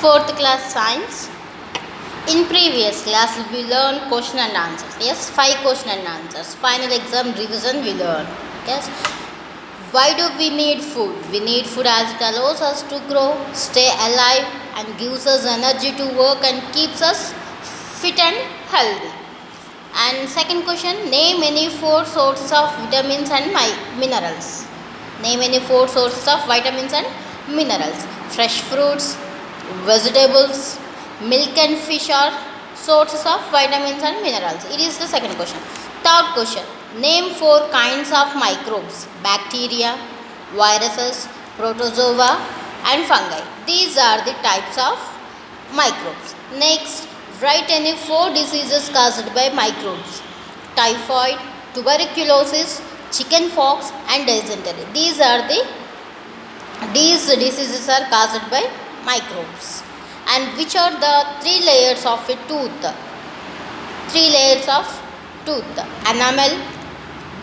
Fourth class science. In previous class we learned question and answers. Yes, 5 question and answers. Final exam revision we learned. Yes. Why do we need food? We need food as it allows us to grow, stay alive and gives us energy to work and keeps us fit and healthy. And second question, name any 4 sources of vitamins and minerals. Name any 4 sources of vitamins and minerals. Fresh fruits, vegetables, milk and fish are sources of vitamins and minerals. It is the second question. Third question, name 4 kinds of microbes. Bacteria, viruses, protozoa and fungi. These are the types of microbes. Next, write any 4 diseases caused by microbes. Typhoid, tuberculosis, chickenpox and dysentery. These diseases are caused by microbes. And which are the 3 layers of a tooth? 3 layers of tooth: enamel,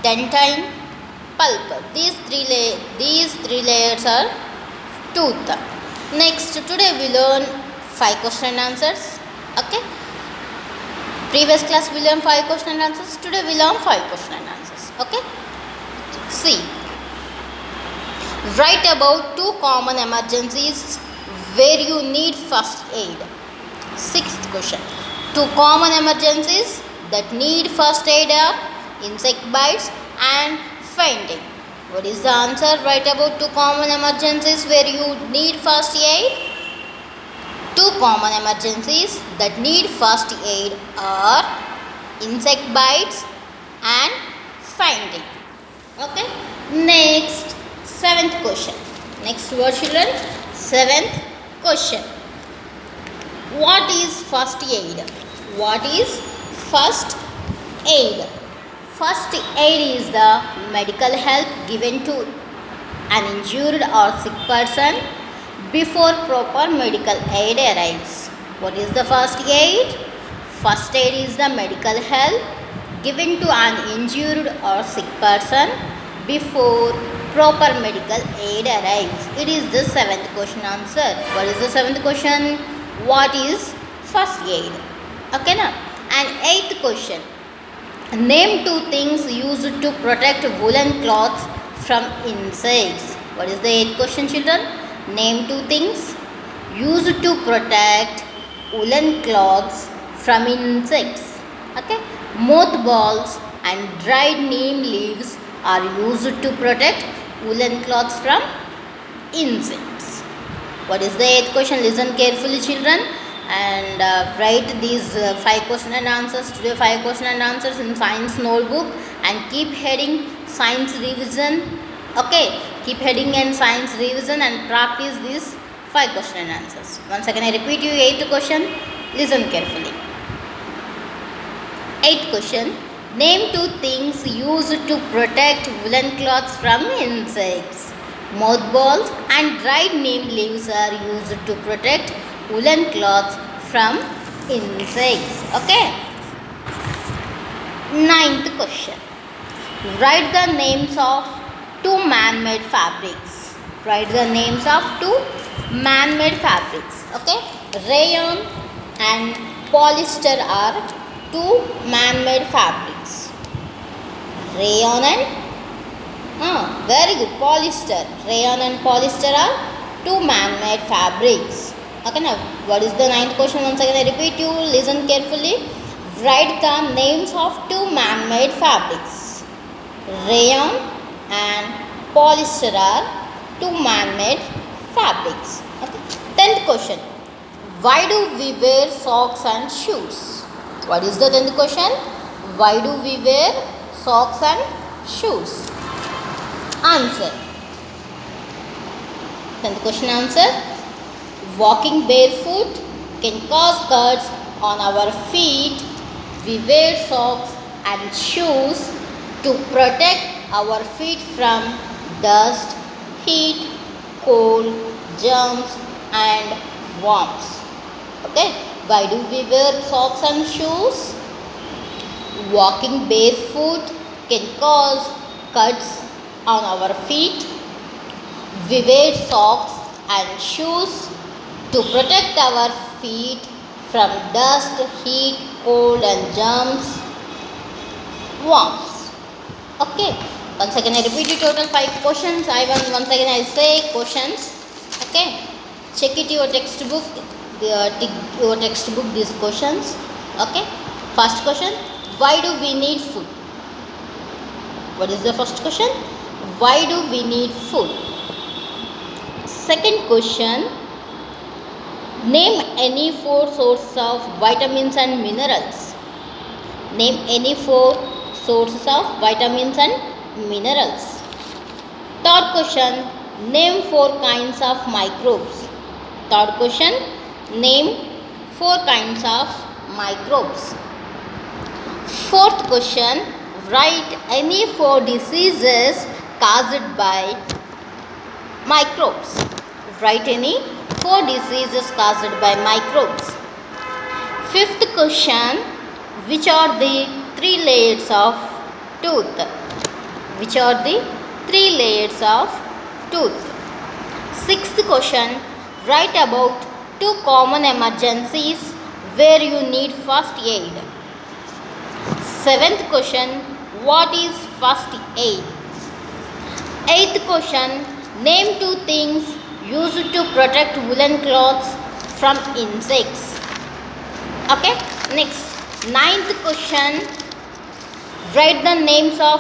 dentine, pulp. These three layers are tooth. Next, today we learn 5 question and answers. Okay. Previous class we learned 5 question and answers. Today we learn 5 question and answers. Okay. See. Write about 2 common emergencies where you need first aid. Sixth question. 2 common emergencies that need first aid are insect bites and fainting. What is the answer? Write about 2 common emergencies where you need first aid. 2 common emergencies that need first aid are insect bites and fainting. Okay. Next, 7th question. Next word, children. 7th question. What is first aid? What is first aid? First aid is the medical help given to an injured or sick person before proper medical aid arrives. What is the first aid? First aid is the medical help given to an injured or sick person before proper medical aid arrives. It is the 7th question answer. What is the 7th question? What is first aid? Okay now. And 8th question. Name 2 things used to protect woolen cloths from insects. What is the 8th question, children? Name 2 things used to protect woolen cloths from insects. Okay. Mothballs and dried neem leaves are used to protect woolen cloths from insects. What is the 8th question? Listen carefully, children, and write these 5 question and answers. Today 5 question and answers in science notebook, and keep heading science revision. Okay, keep heading and science revision and practice these 5 question and answers. Once again I repeat you 8th question. Listen carefully. 8th question. Name 2 things used to protect woolen cloths from insects. Mothballs and dried neem leaves are used to protect woolen cloths from insects. Okay. 9th question. Write the names of 2 man-made fabrics. Write the names of 2 man-made fabrics. Okay. Rayon and polyester are 2 man-made fabrics. Rayon and very good, polyester. Rayon and polyester are 2 man-made fabrics. Okay, now what is the 9th question? Once again I repeat you, listen carefully. Write the names of 2 man-made fabrics. Rayon and polyester are 2 man-made fabrics. Okay. 10th question. Why do we wear socks and shoes? What is the 10th question? Why do we wear socks and shoes? Answer. 10th question answer. Walking barefoot can cause cuts on our feet. We wear socks and shoes to protect our feet from dust, heat, cold, germs and worms. Okay. Why do we wear socks and shoes? Walking barefoot can cause cuts on our feet. We wear socks and shoes to protect our feet from dust, heat, cold and germs, worms. Okay, once again I repeat you total 5 questions. Once again I say questions. Okay, check it your textbook, your textbook these questions. Okay, first question, why do we need food? What is the first question? Why do we need food? Second question, name any 4 sources of vitamins and minerals. Name any 4 sources of vitamins and minerals. Third question, name 4 kinds of microbes. Third question, name 4 kinds of microbes. Fourth question, write any 4 diseases caused by microbes. Write any 4 diseases caused by microbes. Fifth question, which are the 3 layers of tooth? Which are the 3 layers of tooth? Sixth question, write about 2 common emergencies where you need first aid. Seventh question, what is first aid? Eighth question, name 2 things used to protect woolen cloths from insects. Okay, next, ninth question, write the names of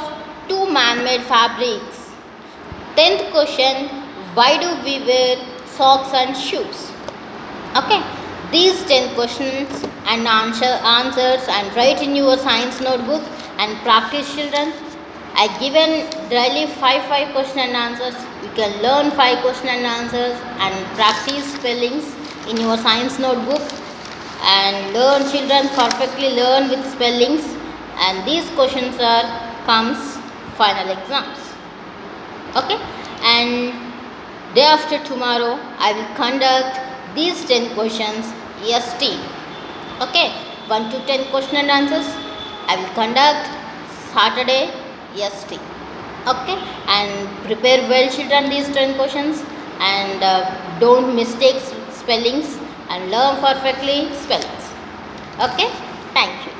2 man-made fabrics. 10th question, why do we wear socks and shoes? Okay, these 10 questions and answers and write in your science notebook and practice, children. I given daily 5 question and answers. You can learn 5 question and answers and practice spellings in your science notebook and learn, children, perfectly learn with spellings. And these questions are comes final exams. Okay, and day after tomorrow I will conduct these 10 questions ST. Okay, 1 to 10 question and answers I will conduct Saturday ST. Okay, and prepare well, children, these 10 questions and don't mistake spellings and learn perfectly spellings. Okay, thank you.